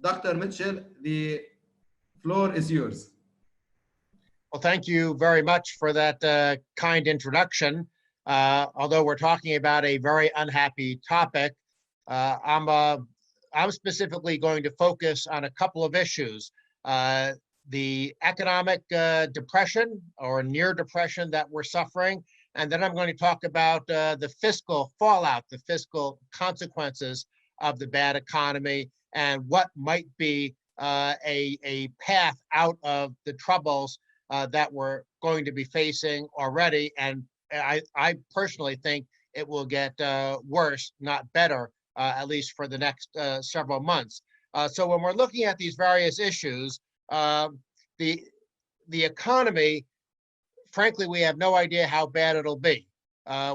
Dr. Mitchell, the floor is yours. Well, thank you very much for that kind introduction. Although we're talking about a very unhappy topic, I'm specifically going to focus on a couple of issues. The economic depression or near depression that we're suffering, and then I'm going to talk about the fiscal fallout, the fiscal consequences of the bad economy, and what might be a path out of the troubles that we're going to be facing already. And I personally think it will get worse, not better, at least for the next several months. So when we're looking at these various issues, the economy, frankly, we have no idea how bad it'll be.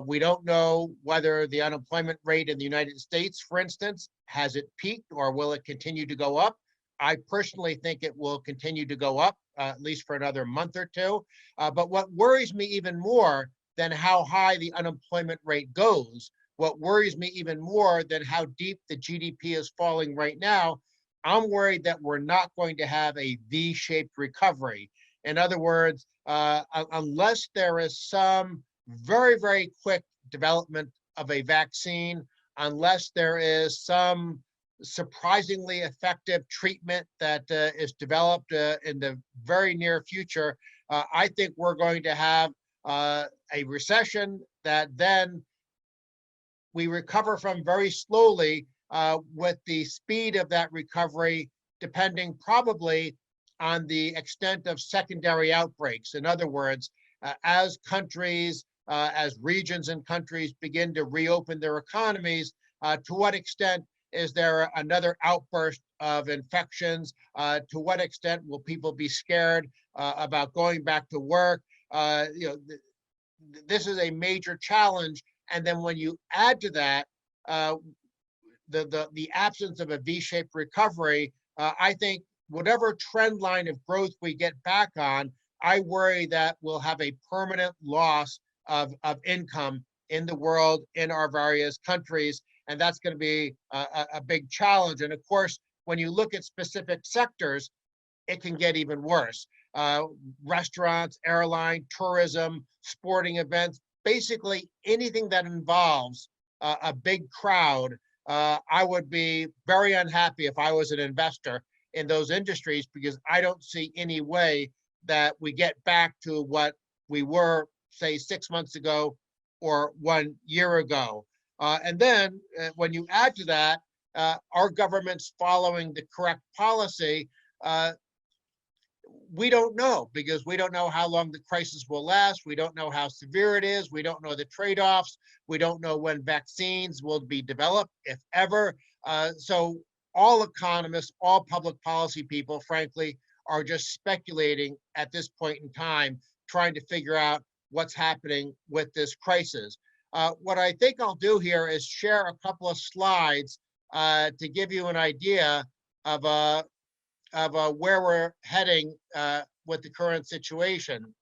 We don't know whether the unemployment rate in the United States, for instance, has it peaked or will it continue to go up? I personally think it will continue to go up, at least for another month or two. But what worries me even more than how high the unemployment rate goes, what worries me even more than how deep the GDP is falling right now, I'm worried that we're not going to have a V-shaped recovery. In other words, unless there is some very, very quick development of a vaccine, unless there is some surprisingly effective treatment that is developed in the very near future, I think we're going to have a recession that then we recover from very slowly, with the speed of that recovery depending probably on the extent of secondary outbreaks. In other words, as countries, as regions and countries begin to reopen their economies, to what extent is there another outburst of infections? To what extent will people be scared about going back to work? This is a major challenge. And then when you add to that the absence of a V-shaped recovery, I think whatever trend line of growth we get back on, I worry that we'll have a permanent loss of income in the world, in our various countries. And that's going to be a big challenge. And of course, when you look at specific sectors, it can get even worse. Restaurants, airline, tourism, sporting events, basically anything that involves a big crowd. I would be very unhappy if I was an investor in those industries, because I don't see any way that we get back to what we were, say, 6 months ago or 1 year ago. And then when you add to that, our government's following the correct policy, we don't know, because we don't know how long the crisis will last. We don't know how severe it is. We don't know the trade-offs. We don't know when vaccines will be developed, if ever. So all economists, all public policy people, frankly, are just speculating at this point in time, trying to figure out what's happening with this crisis. What I think I'll do here is share a couple of slides to give you an idea of where we're heading with the current situation.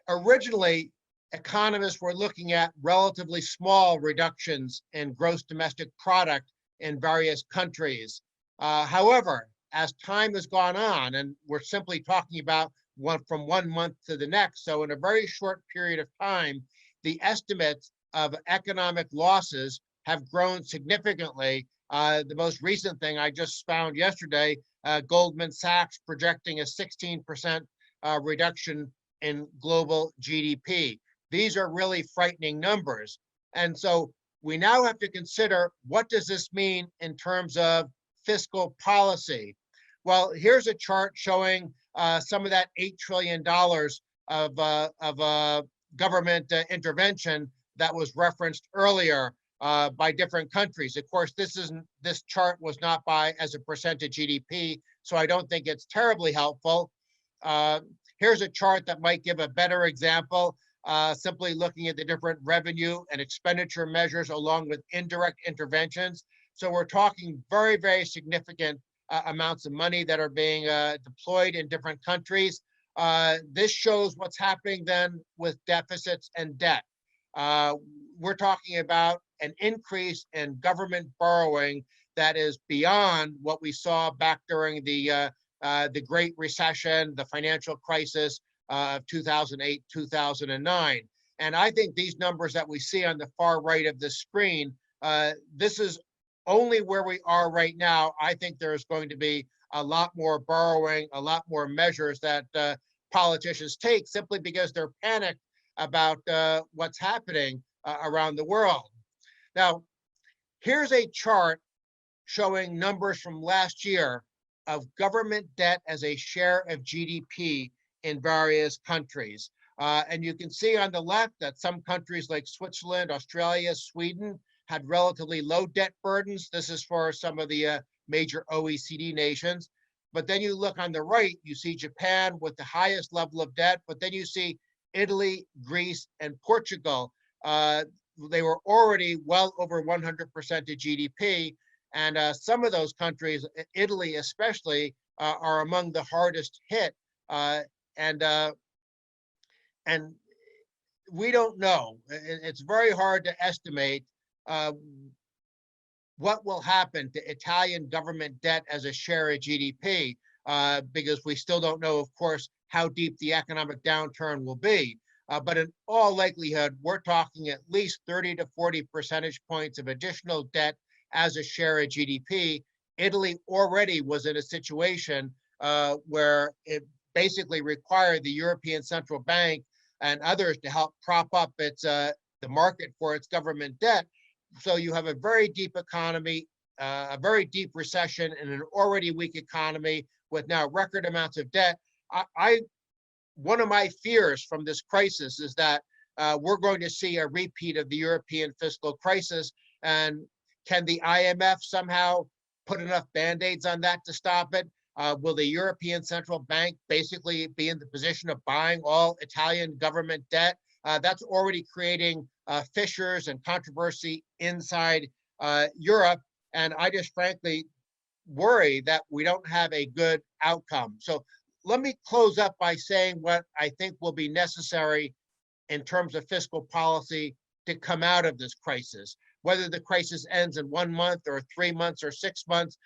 Originally, economists were looking at relatively small reductions in gross domestic product in various countries. However, as time has gone on, and we're simply talking about from 1 month to the next, so in a very short period of time, the estimates of economic losses have grown significantly. The most recent thing I just found yesterday, Goldman Sachs projecting a 16% reduction in global GDP. These are really frightening numbers. And so we now have to consider, what does this mean in terms of fiscal policy? Well, here's a chart showing some of that $8 trillion of government intervention that was referenced earlier by different countries. Of course, this chart was not as a percent of GDP, so I don't think it's terribly helpful. Here's a chart that might give a better example, simply looking at the different revenue and expenditure measures along with indirect interventions. So we're talking very, very significant amounts of money that are being deployed in different countries. This shows what's happening then with deficits and debt. we're talking about an increase in government borrowing that is beyond what we saw back during the Great Recession, the financial crisis of 2008, 2009. And I think these numbers that we see on the far right of the screen, this is only where we are right now. I think there's going to be a lot more borrowing, a lot more measures that politicians take simply because they're panicked about what's happening around the world. Now, here's a chart showing numbers from last year of government debt as a share of GDP in various countries. And you can see on the left that some countries like Switzerland, Australia, Sweden had relatively low debt burdens. This is for some of the major OECD nations. But then you look on the right, you see Japan with the highest level of debt, but then you see Italy, Greece, and Portugal. They were already well over 100% of GDP. And some of those countries, Italy especially, are among the hardest hit. And we don't know. It's very hard to estimate what will happen to Italian government debt as a share of GDP, because we still don't know, of course, how deep the economic downturn will be. But in all likelihood, we're talking at least 30 to 40 percentage points of additional debt as a share of GDP. Italy already was in a situation where it basically required the European Central Bank and others to help prop up its the market for its government debt. So you have a very deep economy, a very deep recession, and an already weak economy with now record amounts of debt. One of my fears from this crisis is that we're going to see a repeat of the European fiscal crisis. And can the IMF somehow put enough band-aids on that to stop it? Will the European Central Bank basically be in the position of buying all Italian government debt? That's already creating fissures and controversy inside Europe. And I just frankly worry that we don't have a good outcome. So let me close up by saying what I think will be necessary in terms of fiscal policy to come out of this crisis. Whether the crisis ends in 1 month or 3 months or 6 months,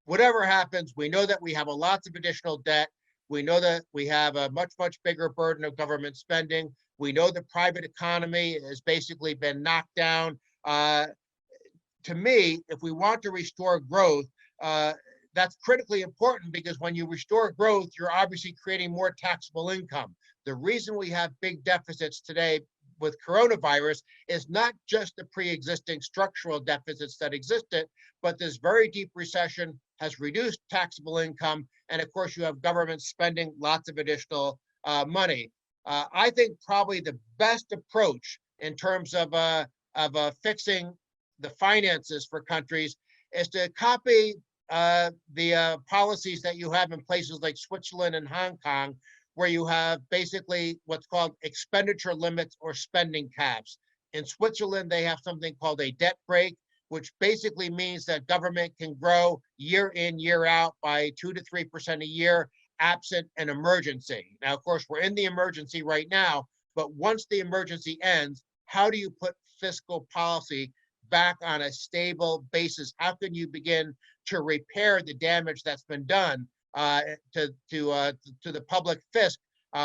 whatever happens, we know that we have lots of additional debt. We know that we have a much, much bigger burden of government spending. We know the private economy has basically been knocked down. To me, if we want to restore growth, that's critically important, because when you restore growth, you're obviously creating more taxable income. The reason we have big deficits today with coronavirus is not just the pre-existing structural deficits that existed, but this very deep recession has reduced taxable income. And of course, you have government spending lots of additional money. I think probably the best approach in terms of fixing the finances for countries is to copy the policies that you have in places like Switzerland and Hong Kong, where you have basically what's called expenditure limits or spending caps. In Switzerland, they have something called a debt brake, which basically means that government can grow year in, year out by 2 to 3% a year, absent an emergency. Now, of course, we're in the emergency right now, but once the emergency ends, how do you put fiscal policy back on a stable basis? How can you begin to repair the damage that's been done to the public fisc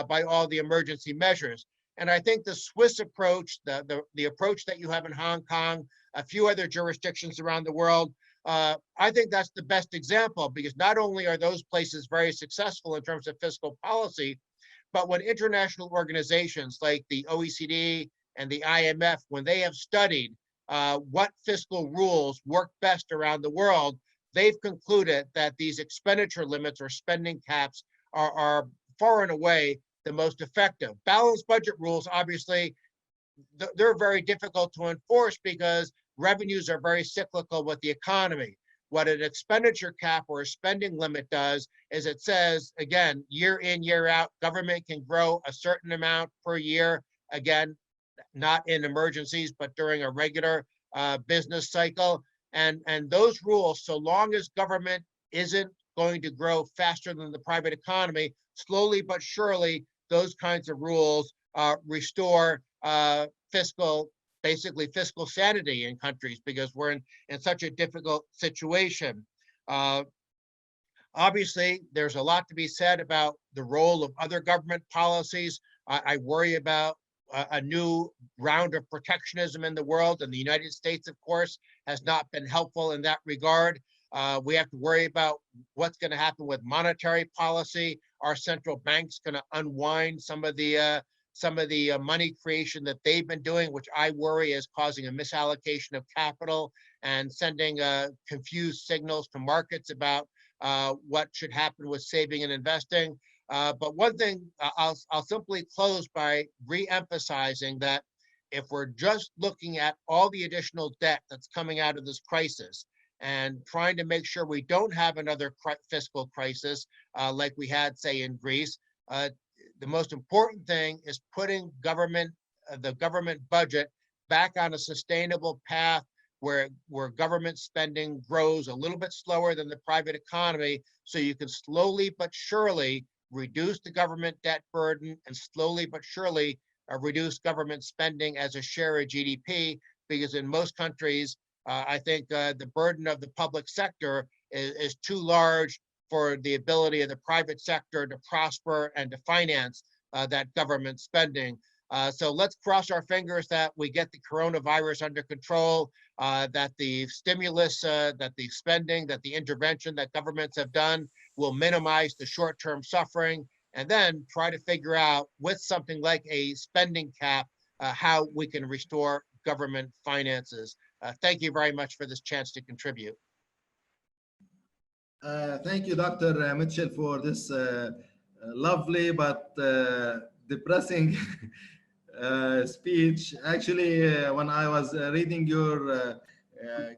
by all the emergency measures? And I think the Swiss approach, the approach that you have in Hong Kong, a few other jurisdictions around the world, I think that's the best example, because not only are those places very successful in terms of fiscal policy, but when international organizations like the OECD and the IMF, when they have studied what fiscal rules work best around the world, they've concluded that these expenditure limits or spending caps are far and away the most effective. Balanced budget rules, obviously, they're very difficult to enforce because revenues are very cyclical with the economy. What an expenditure cap or a spending limit does is it says, again, year in, year out, government can grow a certain amount per year. Again, not in emergencies, but during a regular business cycle. And those rules, so long as government isn't going to grow faster than the private economy, slowly but surely, those kinds of rules restore basically fiscal sanity in countries because we're in such a difficult situation. Obviously, there's a lot to be said about the role of other government policies. I worry about a new round of protectionism in the world, and the United States, of course, has not been helpful in that regard. We have to worry about what's going to happen with monetary policy. Are central banks going to unwind some of the money creation that they've been doing, which I worry is causing a misallocation of capital and sending confused signals to markets about what should happen with saving and investing. But one thing, I'll simply close by re-emphasizing that if we're just looking at all the additional debt that's coming out of this crisis and trying to make sure we don't have another fiscal crisis like we had, say, in Greece, the most important thing is putting the government budget back on a sustainable path where government spending grows a little bit slower than the private economy, so you can slowly but surely reduce the government debt burden and slowly but surely reduce government spending as a share of GDP, because in most countries, I think the burden of the public sector is too large for the ability of the private sector to prosper and to finance that government spending. So let's cross our fingers that we get the coronavirus under control, that the stimulus, that the spending, that the intervention that governments have done will minimize the short-term suffering, and then try to figure out with something like a spending cap how we can restore government finances. Thank you very much for this chance to contribute. Thank you, Dr. Mitchell, for this lovely but depressing speech. Actually, when I was reading your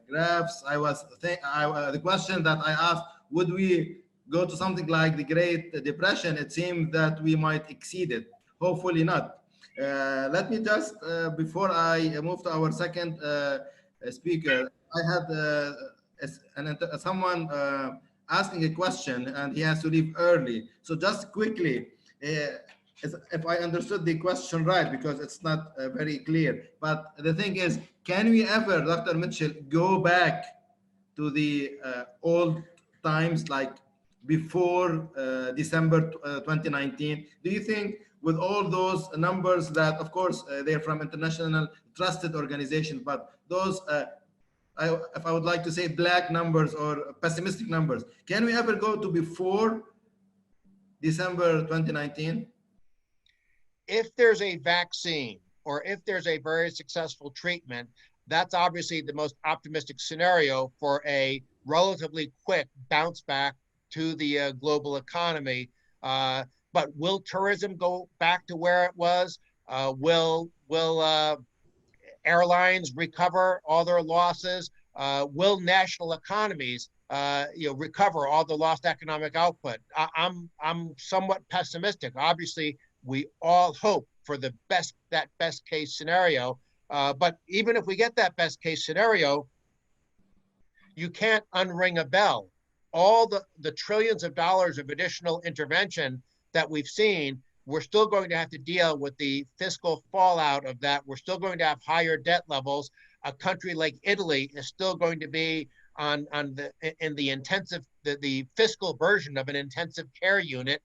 graphs, the question that I asked, would we go to something like the Great Depression? It seems that we might exceed it. Hopefully not. Let me just, before I move to our second speaker, I had someone asking a question and he has to leave early. So just quickly, if I understood the question right, because it's not very clear, but the thing is, can we ever, Dr. Mitchell, go back to the old times like before December 2019? Do you think with all those numbers that, of course, they're from international trusted organizations, but those if I would like to say black numbers or pessimistic numbers, can we ever go to before December 2019? If there's a vaccine or if there's a very successful treatment, that's obviously the most optimistic scenario for a relatively quick bounce back to the global economy. But will tourism go back to where it was? Will airlines recover all their losses? Will national economies recover all the lost economic output? I'm somewhat pessimistic. Obviously, we all hope for that best case scenario. But even if we get that best case scenario, you can't unring a bell. All the trillions of dollars of additional intervention that we've seen, we're still going to have to deal with the fiscal fallout of that. We're still going to have higher debt levels. A country like Italy is still going to be in the fiscal version of an intensive care unit.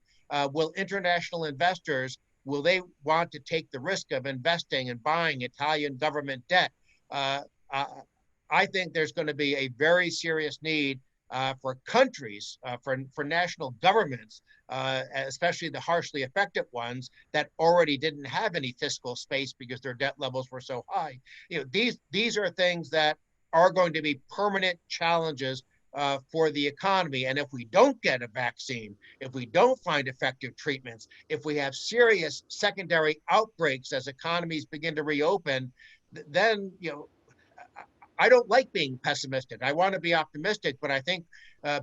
Will international investors, will they want to take the risk of investing and buying Italian government debt? I think there's going to be a very serious need for countries, for national governments, especially the harshly affected ones that already didn't have any fiscal space because their debt levels were so high. These are things that are going to be permanent challenges for the economy. And if we don't get a vaccine, if we don't find effective treatments, if we have serious secondary outbreaks as economies begin to reopen, then I don't like being pessimistic. I want to be optimistic, but I think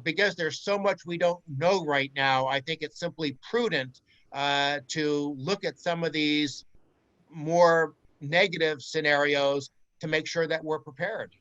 because there's so much we don't know right now, I think it's simply prudent to look at some of these more negative scenarios to make sure that we're prepared.